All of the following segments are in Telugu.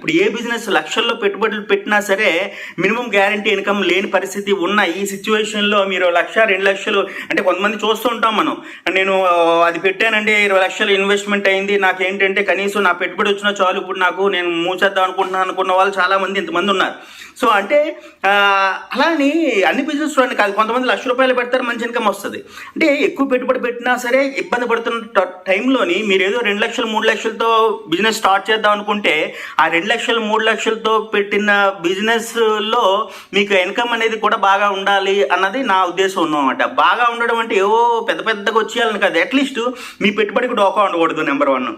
ఇప్పుడు ఏ బిజినెస్ లక్షల్లో పెట్టుబడులు పెట్టినా సరే మినిమం గ్యారంటీ ఇన్కమ్ లేని పరిస్థితి ఉన్న ఈ సిచ్యువేషన్లో మీరు 1,00,000 2,00,000 అంటే కొంతమంది చూస్తూ ఉంటాం మనం. నేను అది పెట్టానండి 20 లక్షలు ఇన్వెస్ట్మెంట్ అయింది, నాకేంటంటే కనీసం నా పెట్టుబడి వచ్చినా చాలు, ఇప్పుడు నాకు నేను మూసేద్దాం అనుకున్న వాళ్ళు చాలామంది ఇంతమంది ఉన్నారు. సో అంటే అలాని అన్ని బిజినెస్ చూడండి కాదు, కొంతమంది ₹1,00,000 పెడతారు, మంచి ఇన్కమ్ వస్తుంది. అంటే ఎక్కువ పెట్టుబడి పెట్టినా సరే ఇబ్బంది పడుతున్న టైంలోని మీరు ఏదో 2 లక్షలు 3 లక్షలతో బిజినెస్ స్టార్ట్ చేద్దాం అనుకుంటే ఆ 2 లక్షలు 3 లక్షలతో పెట్టిన బిజినెస్లో మీకు ఇన్కమ్ అనేది కూడా బాగా ఉండాలి అన్నది నా ఉద్దేశం ఉన్నమాట. బాగా ఉండడం అంటే ఏవో పెద్ద పెద్దగా వచ్చేయాలని కాదు, అట్లీస్ట్ మీ పెట్టుబడికి డోకా ఉండకూడదు. నెంబర్ 1.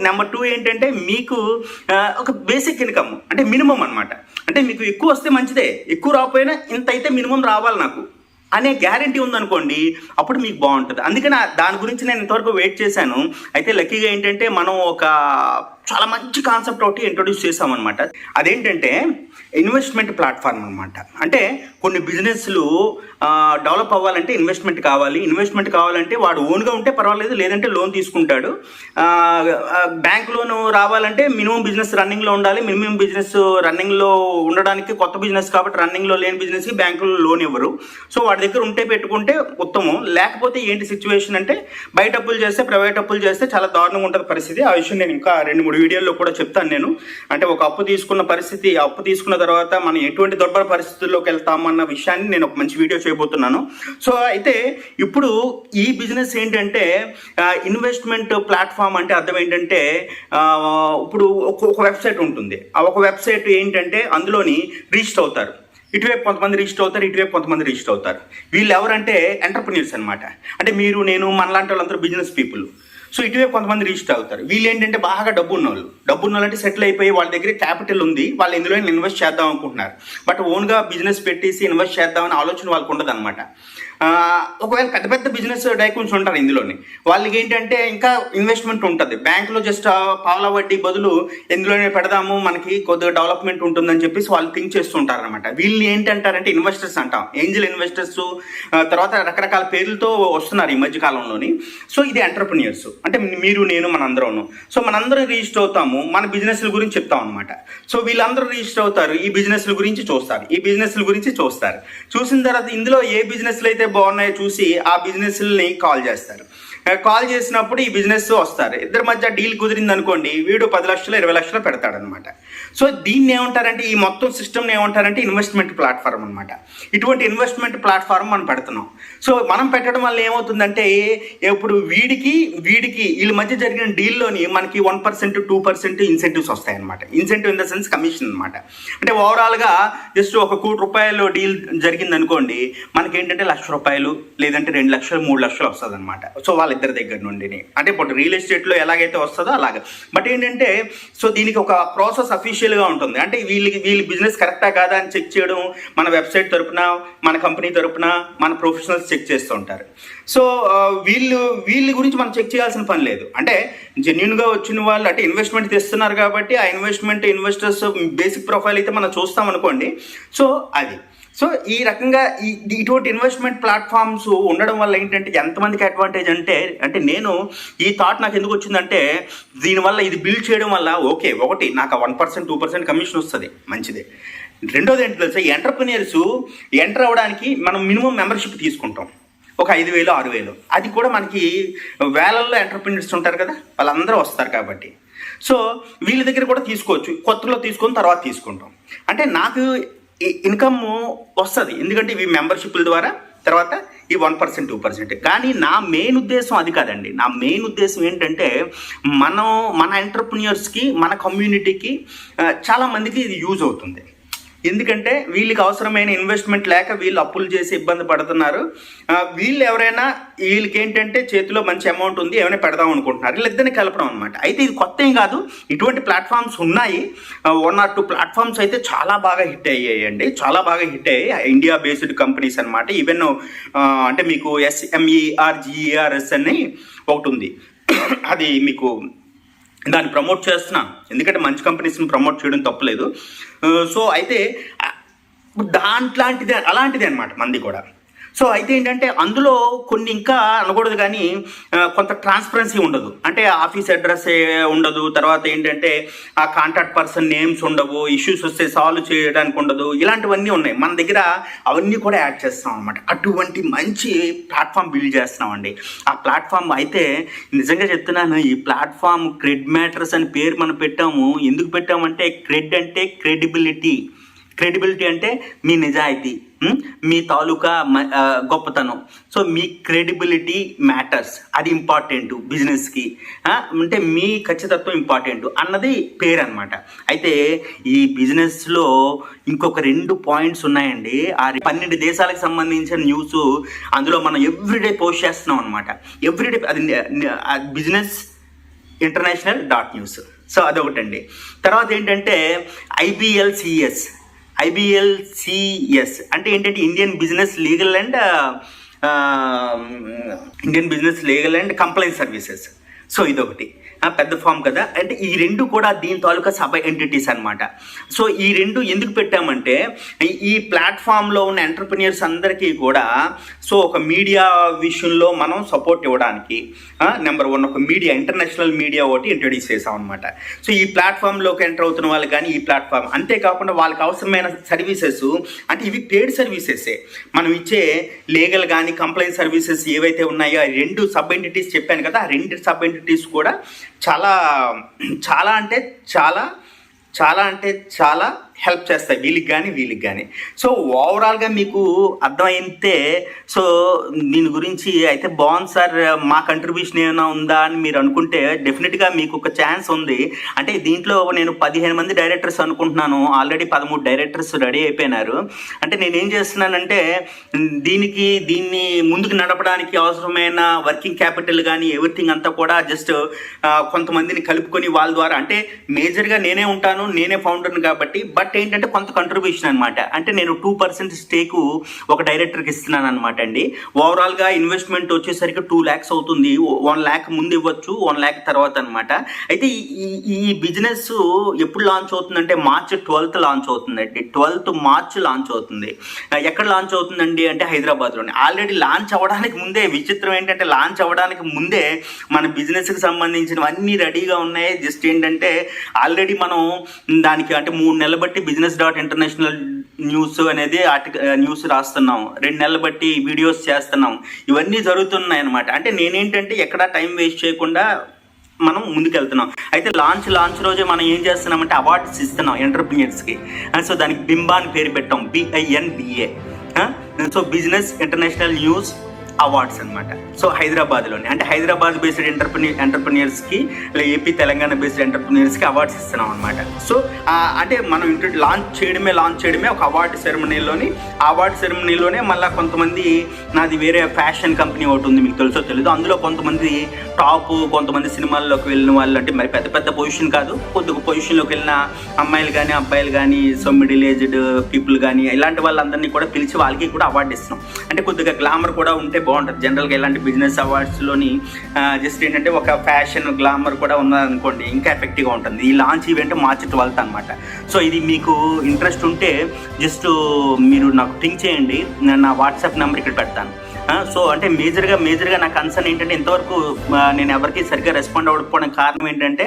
నెంబర్ టూ ఏంటంటే మీకు ఒక బేసిక్ ఇన్కమ్ అంటే మినిమం అనమాట. అంటే మీకు ఎక్కువ వస్తే మంచిదే, ఎక్కువ రాకపోయినా ఇంత అయితే మినిమం రావాలి నాకు అనే గ్యారంటీ ఉందనుకోండి, అప్పుడు మీకు బాగుంటుంది. అందుకని దాని గురించి నేను ఇంతవరకు వెయిట్ చేశాను. అయితే లక్కీగా ఏంటంటే మనం ఒక చాలా మంచి కాన్సెప్ట్ ఒకటి ఇంట్రొడ్యూస్ చేసామన్నమాట. అదేంటంటే ఇన్వెస్ట్మెంట్ ప్లాట్ఫామ్ అనమాట. అంటే కొన్ని బిజినెస్లు డెవలప్ అవ్వాలంటే ఇన్వెస్ట్మెంట్ కావాలంటే వాడు ఓన్గా ఉంటే పర్వాలేదు, లేదంటే లోన్ తీసుకుంటాడు. బ్యాంక్ లోన్ రావాలంటే మినిమం బిజినెస్ రన్నింగ్లో ఉండాలి. మినిమం బిజినెస్ రన్నింగ్లో ఉండడానికి కొత్త బిజినెస్ కాబట్టి రన్నింగ్లో లేని బిజినెస్కి బ్యాంకులో లోన్ ఇవ్వరు. సో వాడి దగ్గర ఉంటే పెట్టుకుంటే ఉత్తమం. లేకపోతే ఏంటి సిచ్యువేషన్ అంటే బయట అప్పులు చేస్తే, ప్రైవేట్ అప్పులు చేస్తే చాలా దారుణంగా ఉంటుంది పరిస్థితి. ఆ విషయం నేను ఇంకా 2-3 వీడియోల్లో కూడా చెప్తాను నేను. అంటే ఒక అప్పు తీసుకున్న పరిస్థితి, అప్పు తీసుకున్న తర్వాత మనం ఎటువంటి దుర్భర పరిస్థితుల్లోకి వెళ్తామన్న విషయాన్ని నేను ఒక మంచి వీడియో చేయబోతున్నాను. సో అయితే ఇప్పుడు ఈ బిజినెస్ ఏంటంటే ఇన్వెస్ట్మెంట్ ప్లాట్ఫామ్ అంటే అర్థం ఏంటంటే ఇప్పుడు ఒక వెబ్సైట్ ఉంటుంది. ఆ ఒక వెబ్సైట్ ఏంటంటే అందులోని రిజిస్టర్ అవుతారు. ఇటువైపు కొంతమంది రిజిస్టర్ అవుతారు, ఇటువైపు కొంతమంది రిజిస్టర్ అవుతారు. వీళ్ళు ఎవరంటే ఎంటర్ప్రెన్యూర్స్ అనమాట. అంటే మీరు, నేను, మనలాంటి వాళ్ళందరూ బిజినెస్ పీపుల్. సో ఇటువైపు కొంతమంది రిజిస్టర్ అవుతారు. వీళ్ళు ఏంటంటే బాగా డబ్బు ఉన్న వాళ్ళు అంటే సెటిల్ అయిపోయి వాళ్ళ దగ్గర క్యాపిటల్ ఉంది, వాళ్ళు ఇందులో ఇన్వెస్ట్ చేద్దాం అనుకుంటున్నారు. బట్ ఓన్గా బిజినెస్ పెట్టేసి ఇన్వెస్ట్ చేద్దామని ఆలోచన వాళ్ళకు ఉండదు అనమాట. ఒకవేళ పెద్ద పెద్ద బిజినెస్ డైకూన్స్ ఉంటారు ఇందులోని, వాళ్ళకి ఏంటంటే ఇంకా ఇన్వెస్ట్మెంట్ ఉంటుంది. బ్యాంకులో జస్ట్ పావలా వడ్డీ బదులు ఇందులోనే పెడదాము, మనకి కొద్దిగా డెవలప్మెంట్ ఉంటుందని చెప్పేసి వాళ్ళు థింక్ చేస్తుంటారు అనమాట. వీళ్ళు ఏంటంటారంటే ఇన్వెస్టర్స్ అంటాం, ఏంజల్ ఇన్వెస్టర్స్, తర్వాత రకరకాల పేర్లతో వస్తున్నారు ఈ మధ్య కాలంలోని. సో ఇది ఎంటర్ప్రెన్యూర్స్ అంటే మీరు, నేను, మనందరం. సో మనందరం రిజిస్టర్ అవుతాము, మన బిజినెస్ల గురించి చెప్తాం అనమాట. సో వీళ్ళందరూ రిజిస్టర్ అవుతారు, ఈ బిజినెస్ల గురించి చూస్తారు. చూసిన తర్వాత ఇందులో ఏ బిజినెస్లు అయితే బాగున్నాయో చూసి ఆ బిజినెస్ని కాల్ చేస్తారు. కాల్ చేసినప్పుడు ఈ బిజినెస్ వస్తారు. ఇద్దరి మధ్య డీల్ కుదిరింది అనుకోండి, వీడు 10 లక్షలు 20 లక్షలు పెడతాడనమాట. సో దీన్ని ఏమంటారంటే, ఈ మొత్తం సిస్టమ్ని ఏమంటారంటే ఇన్వెస్ట్మెంట్ ప్లాట్ఫామ్ అనమాట. ఇటువంటి ఇన్వెస్ట్మెంట్ ప్లాట్ఫామ్ మనం పెడుతున్నాం. సో మనం పెట్టడం వల్ల ఏమవుతుందంటే ఇప్పుడు వీడికి వీళ్ళ మధ్య జరిగిన డీల్లోని మనకి 1% 2% ఇన్సెంటివ్స్ వస్తాయి అనమాట. Incentive in the sense commission అనమాట. అంటే ఓవరాల్గా జస్ట్ ఒక ₹1,00,00,000 డీల్ జరిగింది అనుకోండి, మనకి ఏంటంటే ₹1,00,000 లేదంటే 2 లక్షలు 3 లక్షలు వస్తుంది అనమాట. సో వాళ్ళిద్దరి దగ్గర నుండి, అంటే ఇప్పుడు రియల్ ఎస్టేట్లో ఎలాగైతే వస్తుందో అలాగే. బట్ ఏంటంటే సో దీనికి ఒక ప్రాసెస్ అఫీషియల్గా ఉంటుంది. అంటే వీళ్ళ బిజినెస్ కరెక్టా కాదా అని చెక్ చేయడం మన వెబ్సైట్ తరపున, మన కంపెనీ తరపున మన ప్రొఫెషనల్స్ చెక్ చేస్తూ ఉంటారు. సో వీళ్ళ గురించి మనం చెక్ చేయాల్సిన పని లేదు. అంటే జెన్యున్గా వచ్చిన వాళ్ళు అంటే ఇన్వెస్ట్మెంట్ తెస్తున్నారు కాబట్టి ఆ ఇన్వెస్టర్స్ బేసిక్ ప్రొఫైల్ అయితే మనం చూస్తాం అనుకోండి. సో అది సో ఈ రకంగా ఇటువంటి ఇన్వెస్ట్మెంట్ ప్లాట్ఫామ్స్ ఉండడం వల్ల ఏంటంటే ఎంతమందికి అడ్వాంటేజ్ అంటే నేను ఈ థాట్ నాకు ఎందుకు వచ్చిందంటే, దీనివల్ల ఇది బిల్డ్ చేయడం వల్ల ఓకే, ఒకటి నాకు 1% 2% కమిషన్ వస్తుంది, మంచిదే. రెండోది ఏంటి తెలుసా, ఎంటర్ప్రెన్యూర్స్ ఎంటర్ అవ్వడానికి మనం మినిమం మెంబర్షిప్ తీసుకుంటాం, ఒక 5,000 6,000. అది కూడా మనకి వేలల్లో ఎంటర్ప్రెన్యూర్స్ ఉంటారు కదా, వాళ్ళందరూ వస్తారు కాబట్టి. సో వీళ్ళ దగ్గర కూడా తీసుకోవచ్చు, కొత్తలో తీసుకొని తర్వాత తీసుకుంటాం. అంటే నాకు ఇన్కమ్ వస్తుంది, ఎందుకంటే ఇవి మెంబర్షిప్ల ద్వారా, తర్వాత ఈ 1% 2%. కానీ నా మెయిన్ ఉద్దేశం అది కాదండి. నా మెయిన్ ఉద్దేశం ఏంటంటే మన ఎంటర్ప్రెన్యూర్స్కి, మన కమ్యూనిటీకి చాలామందికి ఇది యూజ్ అవుతుంది. ఎందుకంటే వీళ్ళకి అవసరమైన ఇన్వెస్ట్మెంట్ లేక వీళ్ళు అప్పులు చేసి ఇబ్బంది పడుతున్నారు. వీళ్ళకి ఏంటంటే చేతిలో మంచి అమౌంట్ ఉంది, ఏమైనా పెడదాం అనుకుంటున్నారు, వీళ్ళిద్దరిని కలపడం అనమాట. అయితే ఇది కొత్త ఏం కాదు, ఇటువంటి ప్లాట్ఫామ్స్ ఉన్నాయి. 1 or 2 ప్లాట్ఫామ్స్ అయితే చాలా బాగా హిట్ అయ్యాయండి, చాలా బాగా హిట్ అయ్యాయి. ఇండియా బేస్డ్ కంపెనీస్ అనమాట. ఈవెన్ అంటే మీకు SMERGERS అని ఒకటి ఉంది, అది మీకు దాన్ని ప్రమోట్ చేస్తున్నాను, ఎందుకంటే మంచి కంపెనీస్ని ప్రమోట్ చేయడం తప్పలేదు. సో అయితే అలాంటిదే అనమాట మంది కూడా. సో అయితే ఏంటంటే అందులో కొన్ని ఇంకా అనకూడదు కానీ కొంత ట్రాన్స్పరెన్సీ ఉండదు. అంటే ఆఫీస్ అడ్రస్ ఉండదు, తర్వాత ఏంటంటే ఆ కాంటాక్ట్ పర్సన్ నేమ్స్ ఉండవు, ఇష్యూస్ వస్తే సాల్వ్ చేయడానికి ఉండదు, ఇలాంటివన్నీ ఉన్నాయి. మన దగ్గర అవన్నీ కూడా యాడ్ చేస్తాం అనమాట. అటువంటి మంచి ప్లాట్ఫామ్ బిల్డ్ చేస్తున్నామండి. ఆ ప్లాట్ఫామ్ అయితే నిజంగా చెప్తున్నాను, ఈ ప్లాట్ఫామ్ క్రెడ్ మ్యాటర్స్ అని పేరు మనం పెట్టాము. ఎందుకు పెట్టామంటే క్రెడ్ అంటే క్రెడిబిలిటీ అంటే మీ నిజాయితీ, మీ తాలూకా గొప్పతనం. సో మీ క్రెడిబిలిటీ మ్యాటర్స్, అది ఇంపార్టెంట్ బిజినెస్కి. అంటే మీ ఖచ్చితత్వం ఇంపార్టెంట్ అన్నది పేరు అనమాట. అయితే ఈ బిజినెస్లో ఇంకొక 2 పాయింట్స్ ఉన్నాయండి. ఆ 12 దేశాలకు సంబంధించిన న్యూస్ అందులో మనం ఎవ్రీడే పోస్ట్ చేస్తున్నాం అనమాట. ఎవ్రీడే అది బిజినెస్ ఇంటర్నేషనల్ .న్యూస్. సో అదొకటండి. తర్వాత ఏంటంటే IBLCS అంటే ఏంటంటే Indian business legal and complaint services. So ఇదొకటి పెద్ద ఫామ్ కదా. అంటే ఈ 2 కూడా దీని తాలూకా సబ్ ఎంటిటీస్ అనమాట. సో ఈ 2 ఎందుకు పెట్టామంటే ఈ ప్లాట్ఫామ్లో ఉన్న ఎంటర్ప్రెన్యూర్స్ అందరికీ కూడా సో ఒక మీడియా విషయంలో మనం సపోర్ట్ ఇవ్వడానికి నెంబర్ 1 ఒక మీడియా, ఇంటర్నేషనల్ మీడియా ఒకటి ఇంట్రడ్యూస్ చేసాం అనమాట. సో ఈ ప్లాట్ఫామ్లోకి ఎంటర్ అవుతున్న వాళ్ళు కానీ ఈ ప్లాట్ఫామ్, అంతేకాకుండా వాళ్ళకి అవసరమైన సర్వీసెస్ అంటే ఇవి పెయిడ్ సర్వీసెసే. మనం ఇచ్చే లీగల్ కానీ కంప్లైంట్ సర్వీసెస్ ఏవైతే ఉన్నాయో ఆ 2 సబ్ ఎంటిటీస్ చెప్పాను కదా, ఆ 2 సబ్ ఎంటిటీస్ కూడా చాలా హెల్ప్ చేస్తాయి వీళ్ళకి కానీ. సో ఓవరాల్గా మీకు అర్థమైతే సో దీని గురించి అయితే బాగుంది సార్, మా కంట్రిబ్యూషన్ ఏమైనా ఉందా అని మీరు అనుకుంటే డెఫినెట్గా మీకు ఒక ఛాన్స్ ఉంది. అంటే దీంట్లో నేను 15 మంది డైరెక్టర్స్ అనుకుంటున్నాను, ఆల్రెడీ 13 డైరెక్టర్స్ రెడీ అయిపోయినారు. అంటే నేనేం చేస్తున్నానంటే దీన్ని ముందుకు నడపడానికి అవసరమైన వర్కింగ్ క్యాపిటల్ కానీ ఎవ్రీథింగ్ అంతా కూడా జస్ట్ కొంతమందిని కలుపుకొని వాళ్ళ ద్వారా, అంటే మేజర్గా నేనే ఉంటాను, నేనే ఫౌండర్ని కాబట్టి, బట్ ఏంటంటే కొంత కంట్రిబ్యూషన్ అనమాట. అంటే నేను 2% స్టేకు ఒక డైరెక్టర్కి ఇస్తున్నాను అనమాట అండి. ఓవరాల్గా ఇన్వెస్ట్మెంట్ వచ్చేసరికి 2 lakhs అవుతుంది. 1 lakh ముందు ఇవ్వచ్చు, 1 lakh తర్వాత అనమాట. అయితే ఈ బిజినెస్ ఎప్పుడు లాంచ్ అవుతుందంటే March 12th లాంచ్ అవుతుందండి. 12th March లాంచ్ అవుతుంది. ఎక్కడ లాంచ్ అవుతుందండి అంటే హైదరాబాద్లోనే. ఆల్రెడీ లాంచ్ అవ్వడానికి ముందే, విచిత్రం ఏంటంటే లాంచ్ అవ్వడానికి ముందే మన బిజినెస్కి సంబంధించినవన్నీ రెడీగా ఉన్నాయి. జస్ట్ ఏంటంటే ఆల్రెడీ మనం దానికి అంటే 3 నెలలు బట్టి business.international న్యూస్ అనేది న్యూస్ రాస్తున్నాం, 2 నెలలు బట్టి వీడియోస్ చేస్తున్నాం, ఇవన్నీ జరుగుతున్నాయి అనమాట. అంటే నేనేంటంటే ఎక్కడ టైం వేస్ట్ చేయకుండా మనం ముందుకెళ్తున్నాం. అయితే లాంచ్ రోజే మనం ఏం చేస్తున్నామంటే అవార్డ్స్ ఇస్తున్నాం ఎంటర్ప్రెన్యూర్స్కి. సో దానికి బింబా అని పేరు పెట్టాం, BINBA. So business international news awards అనమాట. సో హైదరాబాద్లోనే, అంటే హైదరాబాద్ బేస్డ్ ఎంటర్ప్రెన్యూర్స్కి ఏపీ తెలంగాణ బేస్డ్ ఎంటర్ప్రెన్యూర్స్కి అవార్డ్స్ ఇస్తున్నాం అనమాట. సో అంటే మనం లాంచ్ చేయడమే ఒక అవార్డు సెరమనీలోనే మళ్ళీ కొంతమంది, నాది వేరే ఫ్యాషన్ కంపెనీ ఒకటి ఉంది, మీకు తెలుసో తెలీదు, అందులో కొంతమంది కొంతమంది సినిమాల్లోకి వెళ్ళిన వాళ్ళు, అంటే మరి పెద్ద పొజిషన్ కాదు, కొద్దిగా పొజిషన్లోకి వెళ్ళిన అమ్మాయిలు కానీ అబ్బాయిలు కానీ, సో మిడిల్ ఏజ్డ్ పీపుల్ కానీ ఇలాంటి వాళ్ళందరినీ కూడా పిలిచి వాళ్ళకి కూడా అవార్డు ఇస్తున్నాం. అంటే కొద్దిగా గ్లామర్ కూడా ఉంటే బాగుంటుంది. జనరల్గా ఇలాంటి బిజినెస్ అవార్డ్స్లోని జస్ట్ ఏంటంటే ఒక ఫ్యాషన్ గ్లామర్ కూడా ఉన్నదనుకోండి, ఇంకా ఎఫెక్టివ్గా ఉంటుంది. ఈ లాంచ్ ఈవెంట్ March 12th అనమాట. సో ఇది మీకు ఇంట్రెస్ట్ ఉంటే జస్ట్ మీరు నాకు థింక్ చేయండి, నా వాట్సాప్ నెంబర్ ఇక్కడ పెడతాను. సో అంటే మేజర్గా నా కన్సర్న్ ఏంటంటే ఇంతవరకు నేను ఎవరికి సరిగ్గా రెస్పాండ్ అవ్వకపోవడం కారణం ఏంటంటే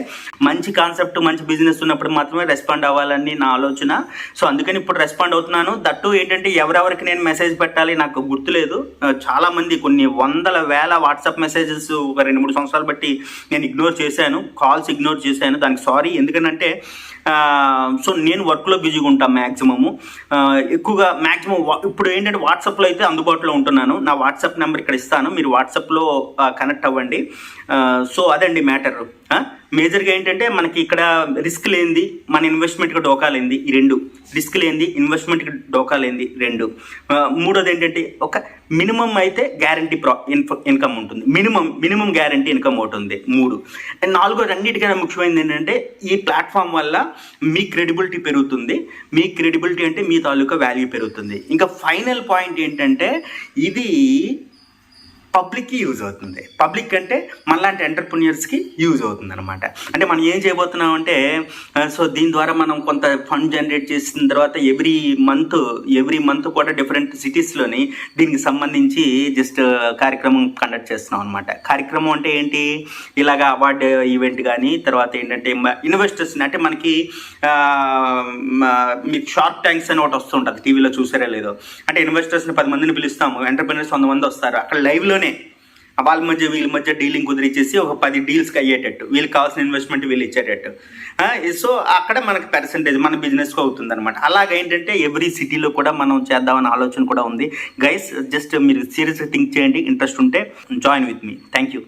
మంచి కాన్సెప్ట్, మంచి బిజినెస్ ఉన్నప్పుడు మాత్రమే రెస్పాండ్ అవ్వాలని నా ఆలోచన. సో అందుకని ఇప్పుడు రెస్పాండ్ అవుతున్నాను. దట్టు ఏంటంటే ఎవరెవరికి నేను మెసేజ్ పెట్టాలి నాకు గుర్తులేదు. చాలామంది కొన్ని 100,000 వాట్సాప్ మెసేజెస్ ఒక 2-3 సంవత్సరాలు బట్టి నేను ఇగ్నోర్ చేశాను, కాల్స్ ఇగ్నోర్ చేశాను. దానికి సారీ. ఎందుకంటే సో నేను వర్క్లో బిజీగా ఉంటాను మ్యాక్సిమము, ఎక్కువగా ఇప్పుడు ఏంటంటే వాట్సాప్లో అయితే అందుబాటులో ఉంటున్నాను. నా వాట్సాప్ నెంబర్ ఇక్కడ ఇస్తాను, మీరు వాట్సాప్లో కనెక్ట్ అవ్వండి. సో అదండి మ్యాటర్. మేజర్గా ఏంటంటే మనకి ఇక్కడ రిస్క్ లేనిది, మన ఇన్వెస్ట్మెంట్కి డోకా లేనిది, ఈ 2. రిస్క్ లేనిది, ఇన్వెస్ట్మెంట్కి డోకా లేనిది 2. మూడోది ఏంటంటే ఒక మినిమం అయితే గ్యారంటీ ఇన్కమ్ ఉంటుంది, మినిమం గ్యారంటీ ఇన్కమ్ ఒకటి ఉంది. 3. అండ్ 4 అన్నిటికన్నా ముఖ్యమైనది ఏంటంటే ఈ ప్లాట్ఫామ్ వల్ల మీ క్రెడిబిలిటీ పెరుగుతుంది. మీ క్రెడిబిలిటీ అంటే మీ తాలూకా వాల్యూ పెరుగుతుంది. ఇంకా ఫైనల్ పాయింట్ ఏంటంటే ఇది పబ్లిక్కి యూజ్ అవుతుంది. పబ్లిక్ అంటే మనలాంటి ఎంటర్ప్రెన్యూర్స్కి యూజ్ అవుతుంది అనమాట. అంటే మనం ఏం చేయబోతున్నాం అంటే సో దీని ద్వారా మనం కొంత ఫండ్ జనరేట్ చేసిన తర్వాత ఎవ్రీ మంత్ కూడా డిఫరెంట్ సిటీస్లోని దీనికి సంబంధించి జస్ట్ కార్యక్రమం కండక్ట్ చేస్తున్నాం అనమాట. కార్యక్రమం అంటే ఏంటి, ఇలాగ అవార్డు ఈవెంట్ కానీ, తర్వాత ఏంటంటే ఇన్వెస్టర్స్ని అంటే మనకి మీకు షార్క్ ట్యాంక్స్ అని ఒకటి వస్తుంటుంది, టీవీలో చూసారా లేదో. అంటే ఇన్వెస్టర్స్ని 10 మందిని పిలుస్తాము, ఎంటర్ప్రెన్యూర్స్ 100 మంది వస్తారు. అక్కడ లైవ్లోనే వీళ్ళ మధ్య డీలింగ్ కుదిరిచ్చేసి ఒక 10 డీల్స్కి అయ్యేటట్టు, వీళ్ళకి కావాల్సిన ఇన్వెస్ట్మెంట్ వీళ్ళు ఇచ్చేటట్టు. సో అక్కడ మనకి పర్సంటేజ్ మన బిజినెస్కి అవుతుంది అనమాట. అలాగేంటంటే ఎవ్రీ సిటీలో కూడా మనం చేద్దామన్న ఆలోచన కూడా ఉంది. గైస్ జస్ట్ మీరు సీరియస్గా థింక్ చేయండి, ఇంట్రెస్ట్ ఉంటే join with me. Thank you.